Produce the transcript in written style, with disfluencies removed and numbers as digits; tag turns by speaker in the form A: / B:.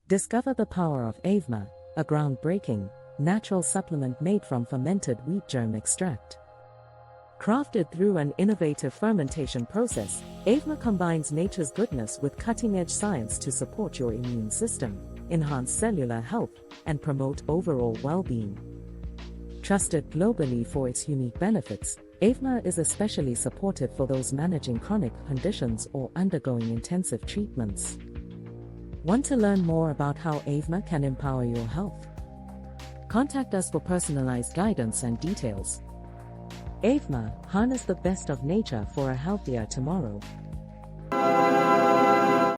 A: Discover the power of Avemar, a groundbreaking, natural supplement made from fermented wheat germ extract. Crafted through an innovative fermentation process, Avemar combines nature's goodness with cutting-edge science to support your immune system, enhance cellular health, and promote overall well-being. Trusted globally for its unique benefits, Avemar is especially supportive for those managing chronic conditions or undergoing intensive treatments. Want to learn more about how Avemar can empower your health? Contact us for personalized guidance and details. Avemar, harness the best of nature for a healthier tomorrow.